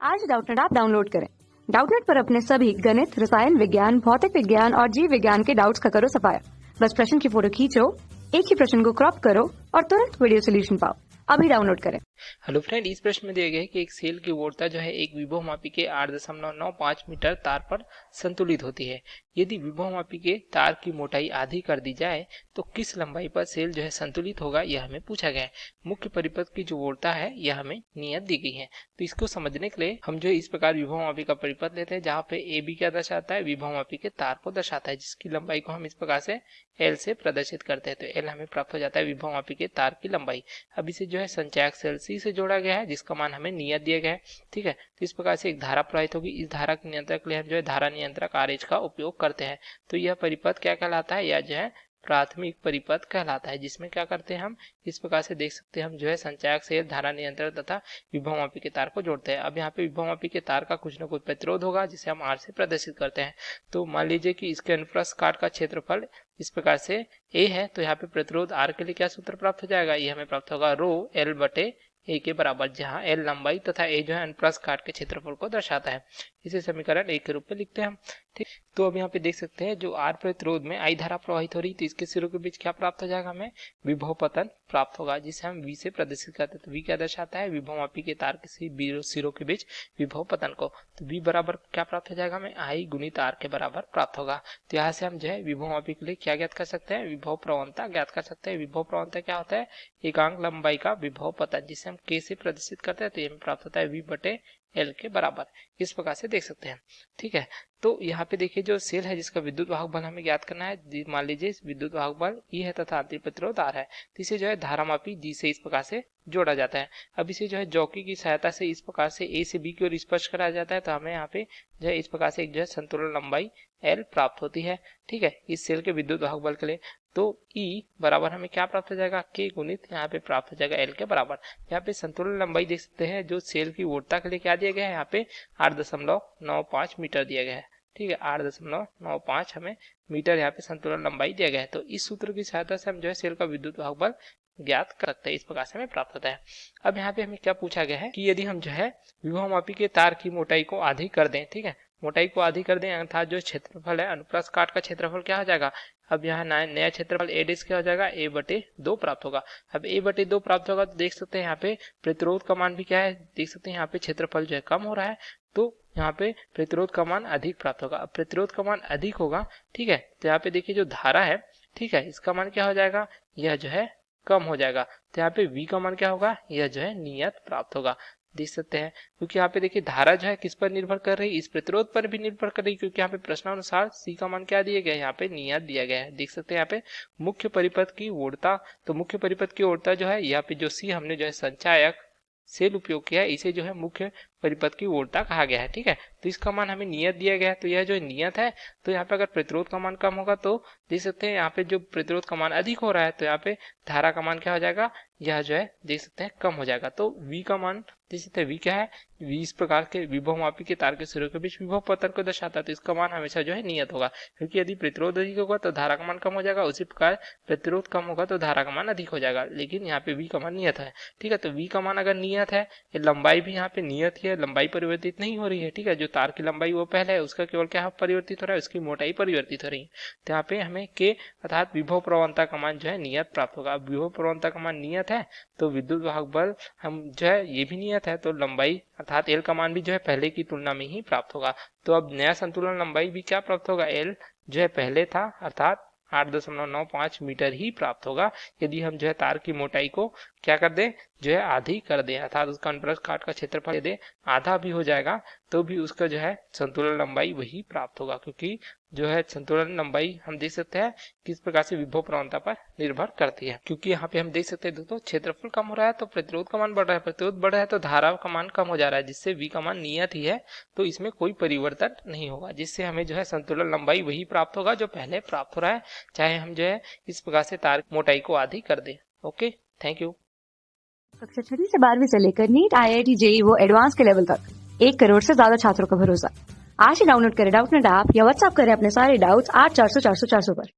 आज Doubtnut app download करें। Doubtnut पर अपने सभी गणित, रसायन विज्ञान, भौतिक विज्ञान और जीव विज्ञान के डाउट्स का करो सफाया। बस प्रश्न की फोटो खींचो, एक ही प्रश्न को क्रॉप करो और तुरंत वीडियो सोल्यूशन पाओ। अभी डाउनलोड करें। हेलो फ्रेंड, इस प्रश्न में दिया गया है कि एक सेल की वोर्ता जो है एक विभवमापी के 8.95 मीटर तार पर संतुलित होती है। यदि विभवमापी के तार की मोटाई आधी कर दी जाए तो किस लंबाई पर सेल जो है संतुलित होगा, यह हमें पूछा गया है। मुख्य परिपथ की जो वोर्ता है यह हमें नियत दी गई है। तो इसको समझने के लिए हम जो इस प्रकार विभवमापी का परिपथ लेते हैं, जहाँ पे ए बी क्या दर्शाता है, विभवमापी के तार को दर्शाता है, जिसकी लंबाई को हम इस प्रकार से एल से प्रदर्शित करते हैं। तो एल हमें प्राप्त हो जाता है विभवमापी के तार की लंबाई। अब इसे जो है संचायक सेल सी से जोड़ा गया है, जिसका मान हमें नियत दिया गया है। ठीक है, तो इस प्रकार से एक धारा प्रवाहित होगी। इस धारा के नियंत्रक के लिए हम जो है धारा नियंत्रक आरएच का उपयोग करते हैं। तो यह परिपथ क्या कहलाता है, यह जो है प्राथमिक परिपथ कहलाता है, जिसमें क्या करते हैं हम इस प्रकार से देख सकते हैं, हम जो है संचायक सेल, धारा नियंत्रक तथा विभवमापी के तार को जोड़ते हैं। अब यहाँ पे विभवमापी के तार का कुछ न कुछ प्रतिरोध होगा, जिसे हम आर से प्रदर्शित करते हैं। तो मान लीजिए कि इसके अनुप्रस्थ काट का क्षेत्रफल इस प्रकार से ए है, तो यहाँ पे प्रतिरोध आर के लिए क्या सूत्र प्राप्त हो जाएगा, ये हमें प्राप्त होगा रो एल बटे ए के बराबर, जहां एल लंबाई तथा ए जो है अनुप्रस्थ काट के क्षेत्रफल को दर्शाता है। इसे समीकरण 1 के रूप में लिखते हैं हम। ठीक, तो अब यहाँ पे देख सकते हैं जो आर प्रतिरोध में आई धारा प्रवाहित हो रही, तो इसके सिरों के बीच क्या प्राप्त हो जाएगा, हमें विभव पतन प्राप्त होगा, जिसे हम वी से प्रदर्शित करते हैं। तो वी क्या दर्शाता है, विभवमापी के तार के सिरों के बीच विभव पतन को। तो वी बराबर क्या प्राप्त हो जाएगा, हमें आई गुणित आर के बराबर प्राप्त होगा। तो यहाँ से हम जो है विभवमापी के लिए क्या ज्ञात कर सकते हैं, विभव प्रवणता ज्ञात कर सकते हैं। विभव प्रवणता क्या होता है, एकांक लंबाई का विभव पतन, जिसे हम के से प्रदर्शित करते हैं। तो ये प्राप्त होता है वी बटे एल के बराबर, इस प्रकार से देख सकते हैं। ठीक है, तो यहाँ पे देखिए जो सेल है जिसका विद्युत वाहक बल हमें ज्ञात करना है। मान लीजिए विद्युत वाहक बल ई है तथा आंतरिक प्रतिरोध आर है, तो इसे जो है धारामापी जी से इस प्रकार से जोड़ा जाता है। अब इसे जो है जॉकी की सहायता से इस प्रकार से ए से बी की ओर स्पर्श कराया जाता है, तो हमें यहाँ पे जो है इस प्रकार से एक जो है संतुलन लंबाई एल प्राप्त होती है। ठीक है, इस सेल के विद्युत वाहक बल के लिए तो E बराबर हमें क्या प्राप्त हो जाएगा, के गुणित यहाँ पे प्राप्त हो जाएगा एल के बराबर। यहाँ पे संतुलन लंबाई देख सकते हैं, जो सेल की वोर्ता के लिए क्या दिया गया है, यहाँ पे 8.95 मीटर दिया गया है। ठीक है, 8.95 हमें मीटर यहाँ पे संतुलन लंबाई दिया गया है। तो इस सूत्र की सहायता से हम जो है सेल का विद्युत वाहक बल ज्ञात कर सकते हैं। इस प्रकार से हमें प्राप्त होता है। अब यहाँ पे हमें क्या पूछा गया है कि यदि हम जो है विभवमापी के तार की मोटाई को आधी कर दें, ठीक है, मोटाई को आधी कर दें, अर्थात जो क्षेत्रफल है अनुप्रस्थ काट का क्षेत्रफल क्या हो जाएगा, अब यहाँ नया क्षेत्रफल ए डिस्क क्या हो जाएगा, ए बटे 2 प्राप्त होगा। अब ए बटे 2 प्राप्त होगा तो देख सकते हैं यहाँ पे प्रतिरोध का मान भी क्या है, देख सकते हैं यहाँ पे क्षेत्रफल जो है कम हो रहा है, तो यहाँ पे प्रतिरोध का मान अधिक प्राप्त होगा। अब प्रतिरोध का मान अधिक होगा, ठीक है, तो यहाँ पे देखिए जो धारा है, ठीक है, इसका मान क्या हो जाएगा, यह जो है कम हो जाएगा। तो यहाँ पे V का मान क्या होगा, यह जो है नियत प्राप्त होगा, देख सकते हैं। क्योंकि यहाँ पे देखिए धारा जो है किस पर निर्भर कर रही है, इस प्रतिरोध पर भी निर्भर कर रही है, क्योंकि यहाँ पे प्रश्नानुसार C का मान क्या दिया गया है, यहाँ पे नियत दिया गया है। देख सकते हैं यहाँ पे मुख्य परिपथ की वोर्ता, तो मुख्य परिपथ की वोर्ता जो है यहाँ पे जो C हमने जो है संचायक सेल उपयोग किया है, इसे जो है मुख्य परिपथ की वोर्ता कहा गया है। ठीक है, तो इसका मान हमें नियत दिया गया है, तो यह जो नियत है, तो यहाँ पे अगर प्रतिरोध का मान कम होगा तो देख सकते हैं यहाँ पे जो प्रतिरोध का मान अधिक हो रहा है, तो यहाँ पे धारा का मान क्या हो जाएगा, यह जो है देख सकते हैं कम हो जाएगा। तो V का मान देख सकते हैं, V क्या है, V इस प्रकार के विभवमापी के तार के सिरों के बीच विभव पतन को दर्शाता है, तो इसका मान हमेशा जो है नियत होगा, क्योंकि यदि प्रतिरोध अधिक होगा तो धारा का मान कम हो जाएगा, उसी प्रकार प्रतिरोध कम होगा तो धारा का मान अधिक हो जाएगा, लेकिन यहाँ पे V का मान नियत है। ठीक है, तो V का मान अगर नियत है, लंबाई भी यहाँ पे नियत ही है, लंबाई परिवर्तित नहीं हो रही है। ठीक है, जो तार की लंबाई वो पहले है, उसका केवल क्या परिवर्तित हो रहा है, उसकी मोटाई परिवर्तित हो रही है। तो यहाँ पे हमें के अर्थात विभव प्रवणता का मान जो है नियत प्राप्त होगा। अब विभव प्रवणता का मान नियत है तो विद्युत वाहक बल हम जो है ये भी नियत है, तो लंबाई अर्थात एल का मान भी जो है पहले की तुलना में ही प्राप्त होगा। तो अब नया संतुलन लंबाई भी क्या प्राप्त होगा, एल जो है पहले था अर्थात 8.95 मीटर ही प्राप्त होगा, यदि हम जो है तार की मोटाई को क्या कर दें, जो है आधी कर दें, अर्थात उसका अनुप्रस्थ काट का क्षेत्रफल यदि आधा भी हो जाएगा तो भी उसका जो है संतुलन लंबाई वही प्राप्त होगा, क्योंकि जो है संतुलन लंबाई हम देख सकते हैं किस प्रकार से विभव प्रवणता पर निर्भर करती है। क्योंकि यहाँ पे हम देख सकते हैं दोस्तों क्षेत्रफल कम हो रहा है तो प्रतिरोध का मान बढ़ रहा है, प्रतिरोध बढ़ रहा है तो धारा का मान कम हो जा रहा है, जिससे V का मान नियत ही है, तो इसमें कोई परिवर्तन नहीं होगा, जिससे हमें जो है संतुलन लंबाई वही प्राप्त होगा जो पहले प्राप्त हो रहा है, चाहे हम जो है इस प्रकार से तार मोटाई को आधी कर दें। Okay, thank you. कक्षा 6 से 12वीं से लेकर नीट, IIT, JEE वो एडवांस के लेवल तक 1 करोड़ से ज्यादा छात्रों का भरोसा। आज ही डाउनलोड करें डाउटनेट ऐप या व्हाट्सएप करें अपने सारे डाउट्स 8400 400 400 पर।